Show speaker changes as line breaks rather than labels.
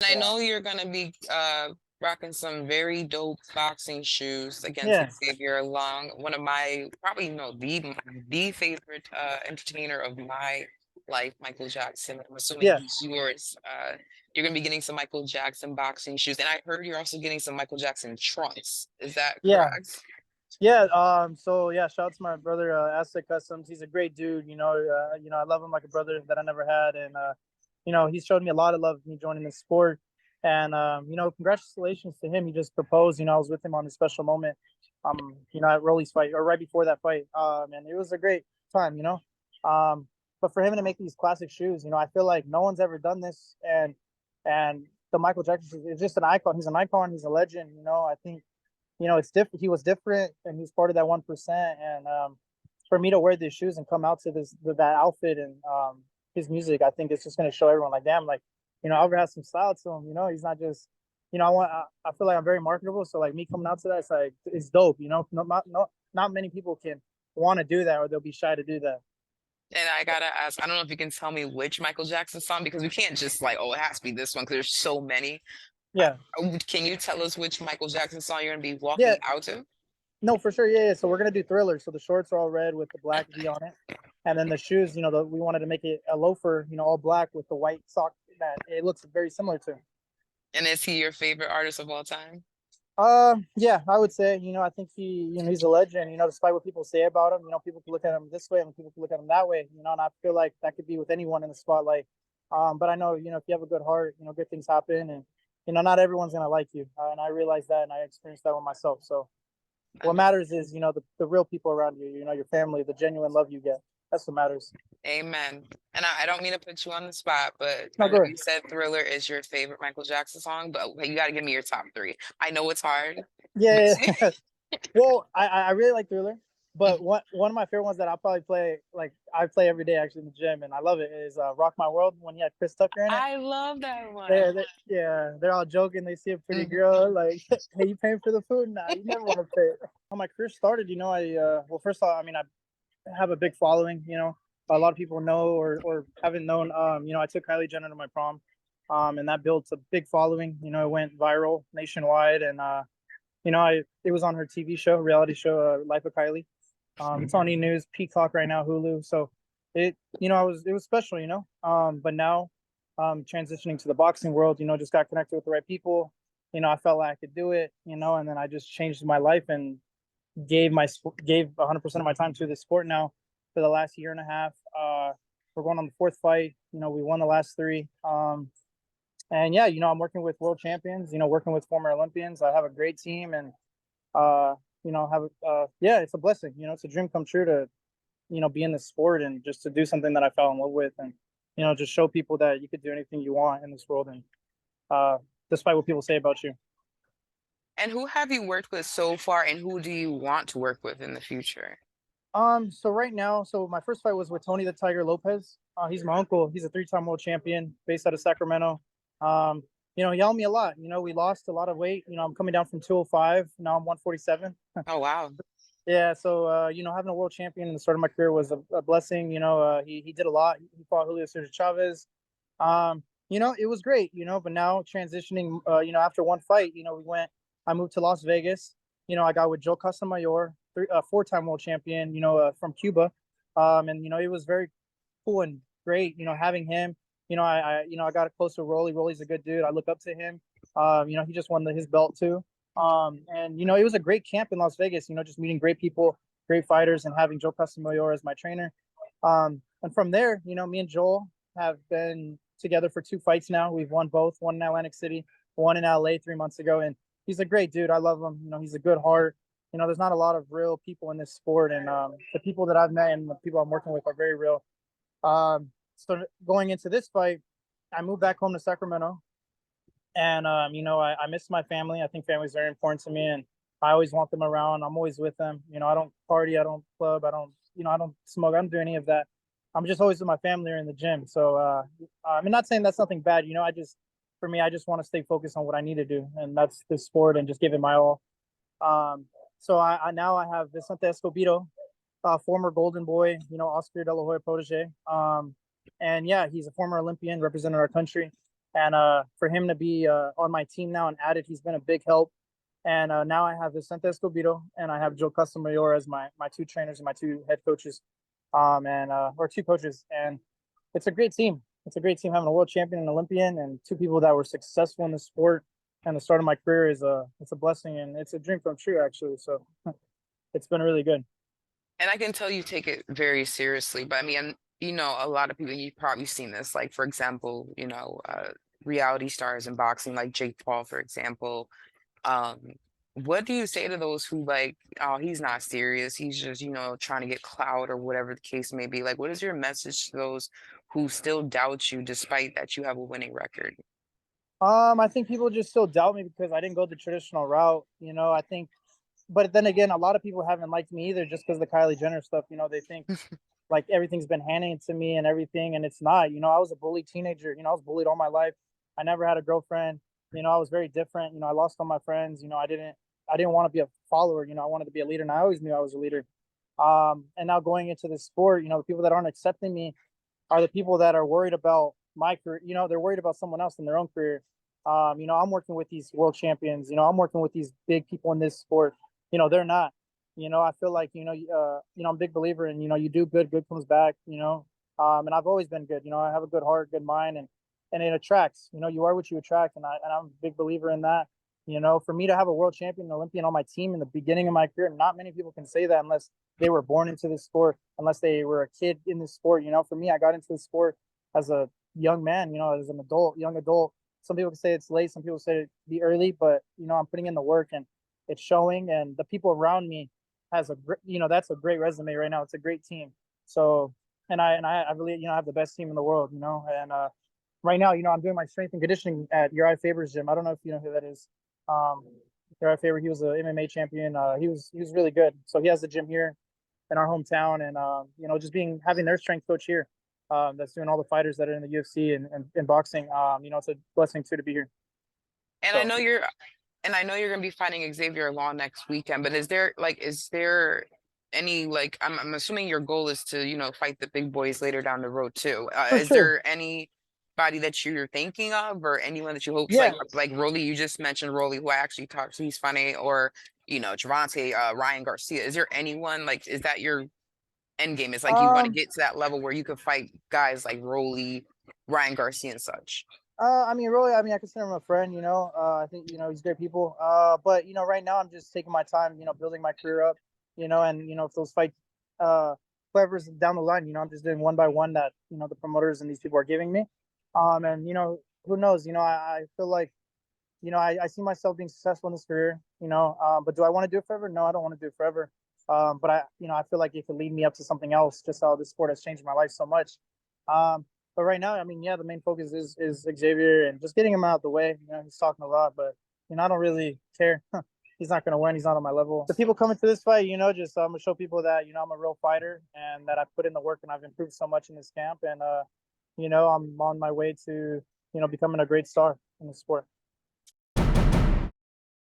And I
Yeah.
know you're gonna be rocking some very dope boxing shoes against
Yeah.
Xavier Long, one of my probably no the favorite entertainer of my life, Michael Jackson. I'm assuming
Yeah.
he's yours. You're gonna be getting some Michael Jackson boxing shoes, and I heard you're also getting some Michael Jackson trunks. Is that
Yeah.
correct?
Yeah. So yeah, shout out to my brother, Aztec Customs. He's a great dude. I love him like a brother that I never had, and he's showed me a lot of love me joining the sport. And congratulations to him. He just proposed. I was with him on a special moment. At Rolly's fight or right before that fight. And it was a great time. But for him to make these classic shoes, I feel like no one's ever done this, and the Michael Jackson is just an icon. He's an icon. He's a legend. I think it's different. He was different, and he's part of that 1%. And for me to wear these shoes and come out to this with that outfit and his music, I think it's just going to show everyone like, damn, like Albert has some style to him. He's not just I feel like I'm very marketable, so like me coming out to that, it's like it's dope. Not many people can want to do that, or they'll be shy to do that.
And I gotta ask, I don't know if you can tell me which Michael Jackson song because we can't just like, oh, it has to be this one because there's so many.
Yeah,
Can you tell us which Michael Jackson song you're gonna be
yeah,
walking out to?
no, for sure, yeah. So we're gonna do Thriller. So the shorts are all red with the black V on it, and then the shoes, we wanted to make it a loafer, all black with the white sock that it looks very similar to.
And is he your favorite artist of all time?
Yeah, I would say, I think he's a legend, despite what people say about him, people can look at him this way and people can look at him that way, and I feel like that could be with anyone in the spotlight. But I know, if you have a good heart, good things happen, and, not everyone's going to like you. And I realize that, and I experienced that with myself. So what matters is, the real people around you, your family, the genuine love you get. That's what matters.
Amen. And I don't mean to put you on the spot, but
No,
I know
go
you
ahead.
said Thriller is your favorite Michael Jackson song, but you got to give me your top three. I know it's hard.
Yeah, yeah. Well, I really like Thriller, but one of my favorite ones that I'll probably play, like I play every day actually in the gym, and I love it, is Rock My World when he had Chris Tucker in it.
I love that one.
They're all joking. They see a pretty
Mhm.
girl, like, hey, you paying for the food? Nah, you never want to pay. How my career started, well, first of all, I mean, I have a big following. A lot of people know or haven't known. I took Kylie Jenner to my prom, and that built a big following. It went viral nationwide, and it was on her TV show, reality show, Life of Kylie. It's on E News, Peacock right now, Hulu. So it was special, But now, transitioning to the boxing world, just got connected with the right people. I felt like I could do it, and then I just changed my life and gave 100% of my time to this sport now for the last year and a half. We're going on the fourth fight. We won the last three. And yeah, I'm working with world champions. Working with former Olympians. I have a great team, and uh, yeah, it's a blessing. It's a dream come true to be in the sport and just to do something that I fell in love with, and just show people that you could do anything you want in this world, and despite what people say about you.
And who have you worked with so far, and who do you want to work with in the future?
So right now, my first fight was with Tony the Tiger Lopez. He's my uncle. He's a three-time world champion based out of Sacramento. He helped me a lot. We lost a lot of weight. I'm coming down from 205. Now I'm 147.
Oh, wow.
Yeah. So, having a world champion in the start of my career was a blessing. He did a lot. He fought Julio Cesar Chavez. It was great, but now transitioning, after one fight, I moved to Las Vegas. I got with Joe Casamayor, four-time world champion, from Cuba. And, it was very cool and great, having him. I got close to Rolly. Rolly's a good dude. I look up to him. He just won his belt too. And, it was a great camp in Las Vegas, just meeting great people, great fighters, and having Joe Casamayor as my trainer. And from there, me and Joel have been together for two fights now. We've won both, one in Atlantic City, one in LA 3 months ago. And he's a great dude. I love him. He's a good heart. There's not a lot of real people in this sport, and the people that I've met and the people I'm working with are very real. So going into this fight, I moved back home to Sacramento, and I miss my family. I think family is very important to me, and I always want them around. I'm always with them. I don't party, I don't club, I don't smoke, I don't do any of that. I'm just always with my family or in the gym. So I'm not saying that's something bad. For me, I just want to stay focused on what I need to do, and that's this sport and just give it my all. So I now I have Vicente Escobedo, former Golden Boy, Oscar De La Hoya protege. And yeah, he's a former Olympian representing our country. And for him to be on my team now and added, he's been a big help. And now I have Vicente Escobedo and I have Joe Castamayor as my two trainers and my two head coaches, and or two coaches. And it's a great team. It's a great team having a world champion and Olympian and two people that were successful in the sport. And the start of my career is it's a blessing and it's a dream come true actually. So it's been really good.
And I can tell you take it very seriously, but I mean, a lot of people, you've probably seen this, like, for example, reality stars in boxing, like Jake Paul, for example. Um, what do you say to those who like, oh, he's not serious, he's just, trying to get clout or whatever the case may be? Like, what is your message to those who still doubt you despite that you have a winning record?
I think people just still doubt me because I didn't go the traditional route. I think, but then again, a lot of people haven't liked me either just because the Kylie Jenner stuff. They think like everything's been handed to me and everything, and it's not. I was a bully teenager. I was bullied all my life. I never had a girlfriend. I was very different. I lost all my friends. I didn't want to be a follower. I wanted to be a leader, and I always knew I was a leader. And now going into this sport, the people that aren't accepting me are the people that are worried about my career. They're worried about someone else in their own career. I'm working with these world champions. I'm working with these big people in this sport. They're not. I feel like I'm a big believer in you do good, good comes back. And I've always been good. I have a good heart, good mind, and it attracts. You are what you attract, and I'm a big believer in that. For me to have a world champion, an Olympian on my team in the beginning of my career, not many people can say that unless they were born into this sport, unless they were a kid in this sport. For me, I got into the sport as a young man. As an adult, young adult. Some people can say it's late, some people say it be early, but I'm putting in the work and it's showing. And the people around me has that's a great resume right now. It's a great team. So I really have the best team in the world. And right now I'm doing my strength and conditioning at Uriah Faber's gym. I don't know if you know who that is. Um, Uriah Faber, he was an MMA champion. He was really good. So he has the gym here in our hometown, and just having their strength coach here, that's doing all the fighters that are in the UFC and boxing. It's a blessing too to be here.
And I
So
know you're and I know you're gonna be fighting Xavier Law next weekend, but is there any, like, I'm assuming your goal is to, fight the big boys later down the road too.
for
Is
sure,
there anybody that you're thinking of or anyone that you hope,
yeah.
like Rolly, you just mentioned Rolly, who I actually talked to, he's funny, or Javante, Ryan Garcia. Is there anyone, like, is that your end game? Is like you want to
Um,
get to that level where you could fight guys like Rolly, Ryan Garcia and such?
I mean, really, I mean, I consider him a friend. I think he's great people. But right now I'm just taking my time. Building my career up. And if those fights, whoever's down the line, I'm just doing one by one that the promoters and these people are giving me. And who knows? I feel like I see myself being successful in this career. But do I want to do it forever? No, I don't want to do it forever. But I feel like it could lead me up to something else. Just how this sport has changed my life so much. But right now, I mean, yeah, the main focus is Xavier and just getting him out of the way. He's talking a lot, but I don't really care. He's not going to win. He's not on my level. The people coming to this fight, just I'm gonna show people that I'm a real fighter and that I put in the work and I've improved so much in this camp. And I'm on my way to becoming a great star in the sport.